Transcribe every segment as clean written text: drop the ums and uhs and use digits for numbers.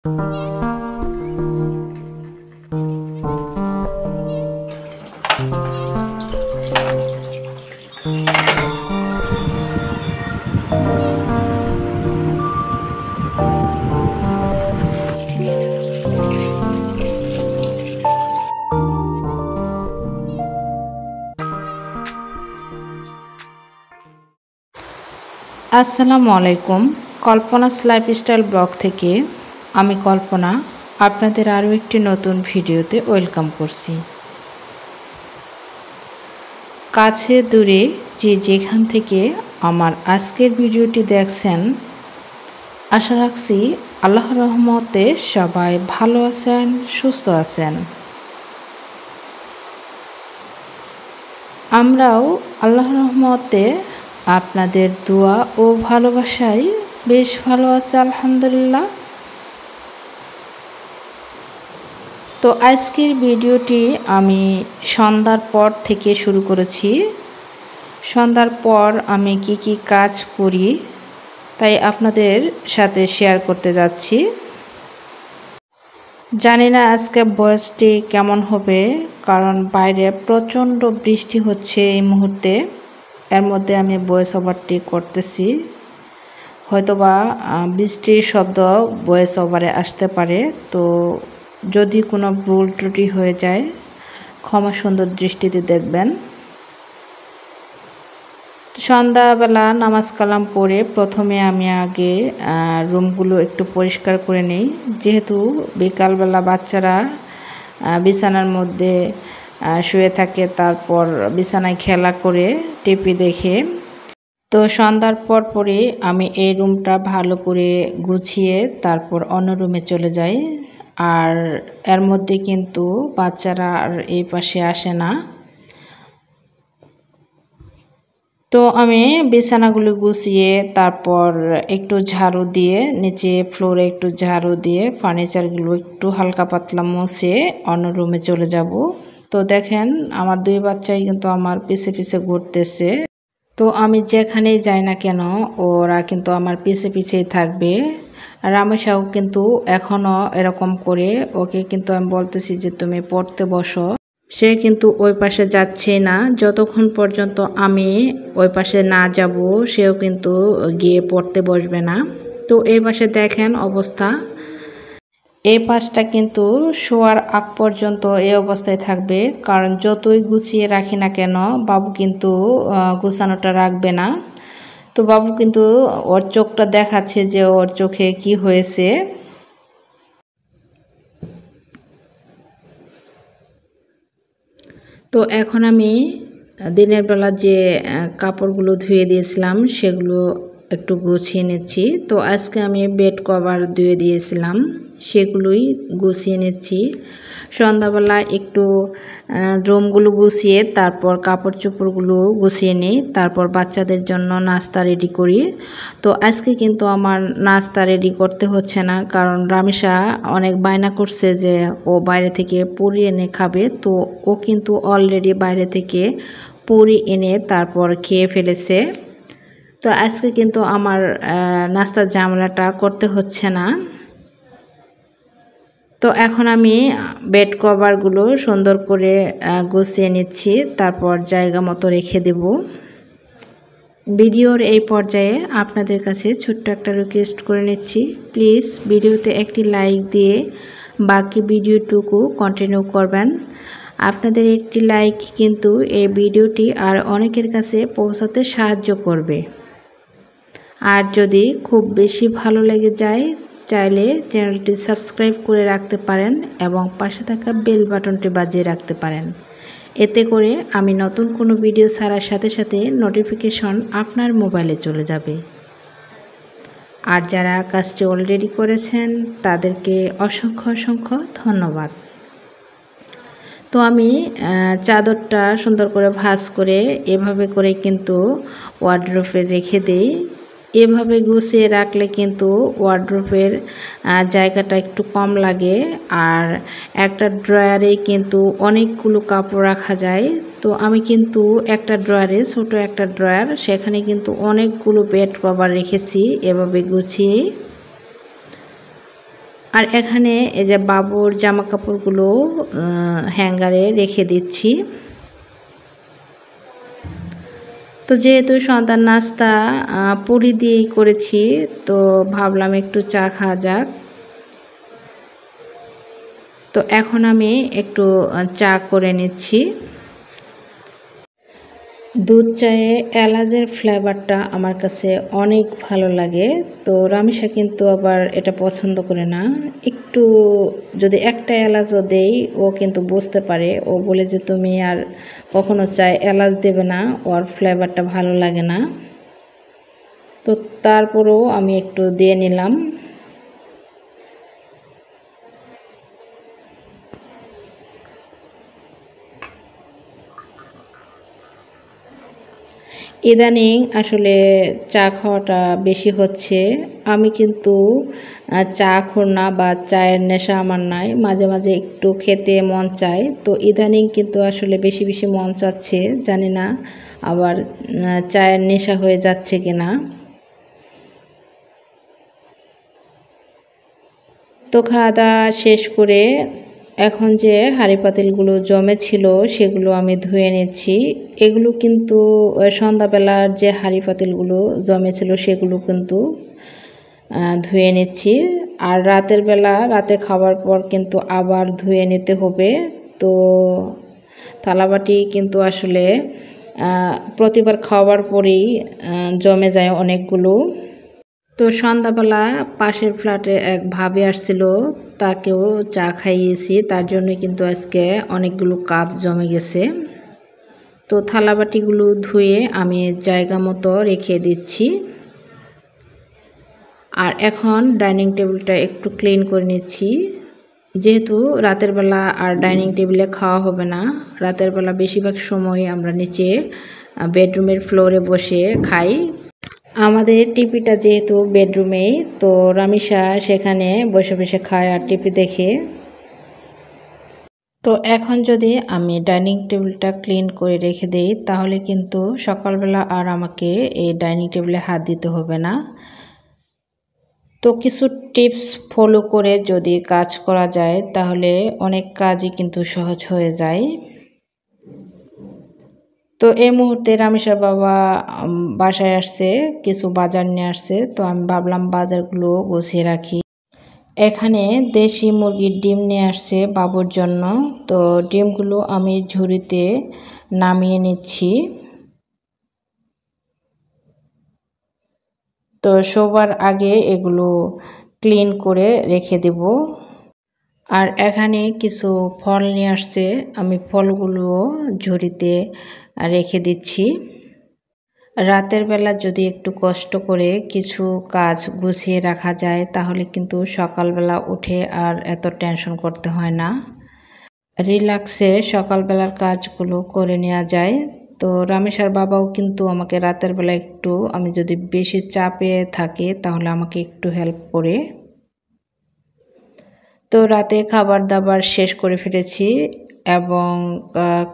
আসসালামু আলাইকুম। কল্পনাস lifestyle blog থেকে আমি কল্পনা আপনাদের আরও একটি নতুন ভিডিওতে ওয়েলকাম করছি। কাছে দূরে যে যেখান থেকে আমার আজকের ভিডিওটি দেখছেন, আশা রাখছি আল্লাহর রহমতে সবাই ভালো আছেন, সুস্থ আছেন। আমরাও আল্লাহর রহমতে আপনাদের দোয়া ও ভালোবাসায় বেশ ভালো আছে আলহামদুলিল্লাহ। তো আজকের ভিডিওটি আমি সন্ধ্যার পর থেকে শুরু করেছি। সন্ধ্যার পর আমি কি কাজ করি তাই আপনাদের সাথে শেয়ার করতে যাচ্ছি। জানি না আজকে ভয়েসটি কেমন হবে, কারণ বাইরে প্রচণ্ড বৃষ্টি হচ্ছে এই মুহূর্তে। এর মধ্যে আমি ভয়েস ওভারটি করতেছি, হয়তোবা বৃষ্টির শব্দ ভয়েস ওভারে আসতে পারে। তো যদি কোনো ভুল ত্রুটি হয়ে যায় ক্ষমা সুন্দর দৃষ্টিতে দেখবেন। সন্ধ্যাবেলা নামাজ কালাম পড়ে প্রথমে আমি আগে রুমগুলো একটু পরিষ্কার করে নিই, যেহেতু বিকালবেলা বাচ্চারা বিছানার মধ্যে শুয়ে থাকে, তারপর বিছানায় খেলা করে টিভি দেখে। তো সন্ধ্যার পরে আমি এই রুমটা ভালো করে গুছিয়ে তারপর অন্য রুমে চলে যাই। আর এর মধ্যে কিন্তু বাচ্চারা আর এই পাশে আসে না। তো আমি বিছানাগুলো গুছিয়ে তারপর একটু ঝাড়ু দিয়ে, নিচে ফ্লোরে একটু ঝাড়ু দিয়ে ফার্নিচারগুলো একটু হালকা পাতলা মুছে অন্য রুমে চলে যাব। তো দেখেন আমার দুই বাচ্চাই কিন্তু আমার পিছে পিছে ঘুরতেছে। তো আমি যেখানেই যাই না কেন ওরা কিন্তু আমার পিছে পিছেই থাকবে। আর রামেশাও কিন্তু এখনও এরকম করে, ওকে কিন্তু আমি বলতেছি যে তুমি পড়তে বসো, সে কিন্তু ওই পাশে যাচ্ছে না। যতক্ষণ পর্যন্ত আমি ওই পাশে না যাব সেও কিন্তু গিয়ে পড়তে বসবে না। তো এই পাশে দেখেন অবস্থা, এই পাশটা কিন্তু শোয়ার আগ পর্যন্ত এই অবস্থায় থাকবে, কারণ যতই গুছিয়ে রাখি না কেন বাবু কিন্তু গুছানোটা রাখবে না। তো বাবু কিন্তু ওর চোখটা দেখাচ্ছে যে ওর চোখে কি হয়েছে। তো এখন আমি দিনের বেলা যে কাপড়গুলো ধুয়ে দিয়েছিলাম সেগুলো একটু গুছিয়ে নিচ্ছি। তো আজকে আমি বেড কভার ধুয়ে দিয়েছিলাম, সেগুলোই গুছিয়ে নিচ্ছি। সন্ধ্যাবেলা একটু রুমগুলো গুছিয়ে তারপর কাপড় চোপড়গুলো গুছিয়ে নিই, তারপর বাচ্চাদের জন্য নাস্তা রেডি করি। তো আজকে কিন্তু আমার নাস্তা রেডি করতে হচ্ছে না, কারণ রামিশা অনেক বায়না করছে যে ও বাইরে থেকে পুরি এনে খাবে। তো ও কিন্তু অলরেডি বাইরে থেকে পুরি এনে তারপর খেয়ে ফেলেছে। তো আজকে কিন্তু আমার নাস্তার ঝামেলাটা করতে হচ্ছে না। তো এখন আমি বেড কভারগুলো সুন্দর করে গুছিয়ে নিচ্ছি, তারপর জায়গা মতো রেখে দেব। ভিডিওর এই পর্যায়ে আপনাদের কাছে ছোট্ট একটা রিকোয়েস্ট করে নিচ্ছি, প্লিজ ভিডিওতে একটি লাইক দিয়ে বাকি ভিডিওটুকু কন্টিনিউ করবেন। আপনাদের একটি লাইক কিন্তু এই ভিডিওটি আর অনেকের কাছে পৌঁছাতে সাহায্য করবে। আর যদি খুব বেশি ভালো লেগে যায় চাইলে চ্যানেলটি সাবস্ক্রাইব করে রাখতে পারেন এবং পাশে থাকা বেল বাটনটি বাজিয়ে রাখতে পারেন। এতে করে আমি নতুন কোনো ভিডিও ছাড়ার সাথে সাথে নোটিফিকেশন আপনার মোবাইলে চলে যাবে। আর যারা কাজটি অলরেডি করেছেন তাদেরকে অসংখ্য ধন্যবাদ। তো আমি চাদরটা সুন্দর করে ভাঁজ করে এভাবে করে কিন্তু ওয়ার্ডরোবে রেখে দেই। এভাবে গুছিয়ে রাখলে কিন্তু ওয়ার্ডরোবের জায়গাটা একটু কম লাগে, আর একটা ড্রয়ারে কিন্তু অনেকগুলো কাপড় রাখা যায়। তো আমি কিন্তু একটা ড্রয়ারে, ছোট একটা ড্রয়ার, সেখানে কিন্তু অনেকগুলো বেড কভার রেখেছি এভাবে গুছিয়ে। আর এখানে এই যে বাবুর জামা কাপড়গুলো হ্যাঙ্গারে রেখে দিচ্ছি। তো যেহেতু সন্তান নাস্তা পুরি দিয়েই করেছি, তো ভাবলাম একটু চা খাওয়া যাক। তো এখন আমি একটু চা করে নিচ্ছি। দুধ চায়ে এলাচের ফ্লেভারটা আমার কাছে অনেক ভালো লাগে। তো রামিসা কিন্তু আবার এটা পছন্দ করে না। একটু যদি একটা এলাচও দেই ও কিন্তু বুঝতে পারে, ও বলে যে তুমি আর কখনো চায়ে এলাচ দেবে না, ওর ফ্লেভারটা ভালো লাগে না। তো তারপরেও আমি একটু দিয়ে নিলাম। ইদানিং আসলে চা খাওয়াটা বেশি হচ্ছে। আমি কিন্তু চা খোর না বা চায়ের নেশা আমার নাই, মাঝে মাঝে একটু খেতে মন চায়। তো ইদানিং কিন্তু আসলে বেশি বেশি মন চাচ্ছে, জানি না আবার চায়ের নেশা হয়ে যাচ্ছে কিনা। তো খাওয়া দাওয়া শেষ করে এখন যে হাঁড়ি পাতিলগুলো জমেছিল সেগুলো আমি ধুয়ে নিচ্ছি। এগুলো কিন্তু সন্ধ্যাবেলার যে হাঁড়ি পাতিলগুলো জমেছিল সেগুলো কিন্তু ধুয়ে নিচ্ছি। আর রাতের বেলা রাতে খাওয়ার পর কিন্তু আবার ধুয়ে নিতে হবে। তো থালাবাটি কিন্তু আসলে প্রতিবার খাওয়ার পরেই জমে যায় অনেকগুলো। তো সন্ধ্যাবেলা পাশের ফ্ল্যাটে এক ভাবি আসছিল, তাকেও চা খাইয়েছি, তার জন্য কিন্তু আজকে অনেকগুলো কাপ জমে গেছে। তো থালাবাটিগুলো ধুয়ে আমি জায়গা মতো রেখে দিচ্ছি। আর এখন ডাইনিং টেবিলটা একটু ক্লিন করে নিচ্ছি। যেহেতু রাতের বেলা আর ডাইনিং টেবিলে খাওয়া হবে না, রাতের বেলা বেশিরভাগ সময় আমরা নিচে বেডরুমের ফ্লোরে বসে খাই। আমাদের টিভিটা যেহেতু বেডরুমে, তো রামিসা সেখানে বসে বসে খায় আর টিভি দেখে। তো এখন যদি আমি ডাইনিং টেবিলটা ক্লিন করে রেখে দেই তাহলে কিন্তু সকালবেলা আর আমাকে এই ডাইনিং টেবিলে হাত দিতে হবে না। তো কিছু টিপস ফলো করে যদি কাজ করা যায় তাহলে অনেক কাজই কিন্তু সহজ হয়ে যায়। তো এই মুহূর্তে রামেশের বাবা বাসায় আসছে, কিছু বাজার নিয়ে আসছে। তো আমি ভাবলাম বাজারগুলো গুছিয়ে রাখি। এখানে দেশি মুরগির ডিম নিয়ে আসছে বাবুর জন্য। তো ডিমগুলো আমি ঝুড়িতে নামিয়ে নিচ্ছি। তো সবার আগে এগুলো ক্লিন করে রেখে দেব। আর এখানে কিছু ফল নিয়ে আসছে, আমি ফলগুলো ঝুড়িতে রেখে দিচ্ছি। রাতের বেলা যদি একটু কষ্ট করে কিছু কাজ গুছিয়ে রাখা যায় তাহলে কিন্তু সকালবেলা উঠে আর এত টেনশন করতে হয় না, রিল্যাক্সে সকালবেলার কাজগুলো করে নেওয়া যায়। তো রামেশার বাবাও কিন্তু আমাকে রাতের বেলা একটু, আমি যদি বেশি চাপে থাকি তাহলে আমাকে একটু হেল্প করে। তো রাতে খাবার দাবার শেষ করে ফেলেছি এবং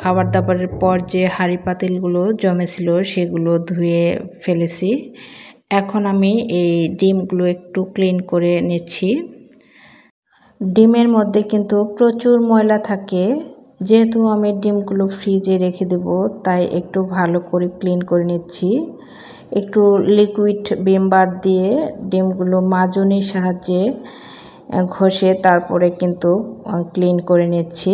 খাবার দাবারের পর যে হাঁড়ি পাতিলগুলো জমেছিল সেগুলো ধুয়ে ফেলেছি। এখন আমি এই ডিমগুলো একটু ক্লিন করে নিচ্ছি। ডিমের মধ্যে কিন্তু প্রচুর ময়লা থাকে, যেহেতু আমি ডিমগুলো ফ্রিজে রেখে দেব তাই একটু ভালো করে ক্লিন করে নিচ্ছি। একটু লিকুইড ভিম বার দিয়ে ডিমগুলো মাজনির সাহায্যে ঘষে তারপরে কিন্তু ক্লিন করে নিচ্ছি।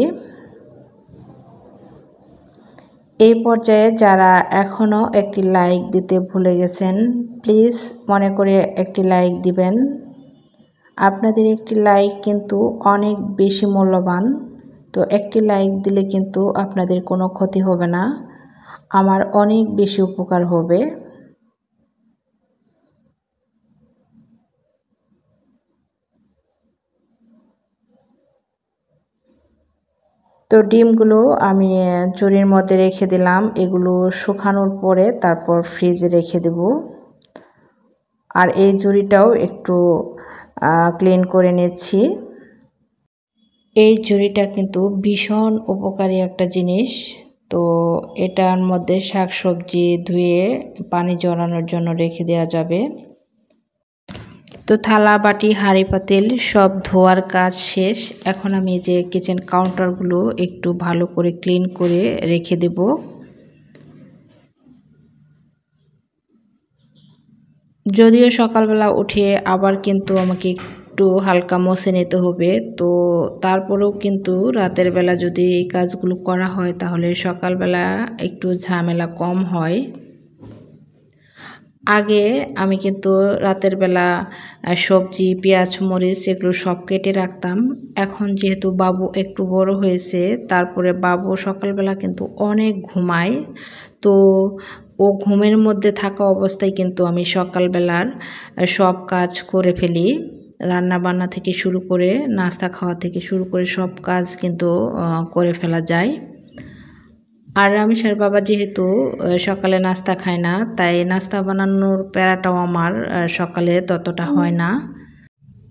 এই পর্যায়ে যারা এখনও একটি লাইক দিতে ভুলে গেছেন প্লিজ মনে করে একটি লাইক দিবেন। আপনাদের একটি লাইক কিন্তু অনেক বেশি মূল্যবান। তো একটি লাইক দিলে কিন্তু আপনাদের কোনো ক্ষতি হবে না, আমার অনেক বেশি উপকার হবে। তো ডিমগুলো আমি ঝুড়ির মধ্যে রেখে দিলাম, এগুলো শুকানোর পরে তারপর ফ্রিজে রেখে দেব। আর এই ঝুড়িটাও একটু ক্লিন করে নিচ্ছি। এই ঝুড়িটা কিন্তু ভীষণ উপকারী একটা জিনিস। তো এটার মধ্যে শাকসবজি ধুয়ে পানি জড়ানোর জন্য রেখে দেওয়া যাবে। তো তো থালা বাটি হাঁড়ি পাতিল সব ধোয়ার কাজ শেষ। এখন আমি যে কিচেন কাউন্টারগুলো একটু ভালো করে ক্লিন করে রেখে দেব। যদিও সকালবেলা উঠে আবার কিন্তু আমাকে একটু হালকা মুছে নিতে হবে, তো তারপরেও কিন্তু রাতের বেলা যদি এই কাজগুলো করা হয় তাহলে সকালবেলা একটু ঝামেলা কম হয়। আগে আমি কিন্তু রাতের বেলা সবজি পেঁয়াজ মরিচ এগুলো সব কেটে রাখতাম। এখন যেহেতু বাবু একটু বড় হয়েছে, তারপরে বাবু সকালবেলা কিন্তু অনেক ঘুমায়, তো ও ঘুমের মধ্যে থাকা অবস্থায় কিন্তু আমি সকালবেলার সব কাজ করে ফেলি। রান্না বান্না থেকে শুরু করে নাস্তা খাওয়া থেকে শুরু করে সব কাজ কিন্তু করে ফেলা যায়। আর রামিসার বাবা যেহেতু সকালে নাস্তা খায় না, তাই নাস্তা বানানোর প্যারাটাও আমার সকালে ততটা হয় না।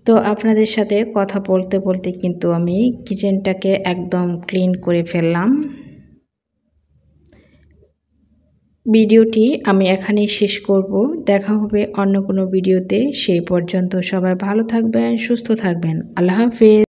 তো আপনাদের সাথে কথা বলতে বলতে কিন্তু আমি কিচেনটাকে একদম ক্লিন করে ফেললাম। ভিডিওটি আমি এখানেই শেষ করব। দেখা হবে অন্য কোনো ভিডিওতে। সেই পর্যন্ত সবাই ভালো থাকবেন, সুস্থ থাকবেন। আল্লাহ হাফেজ।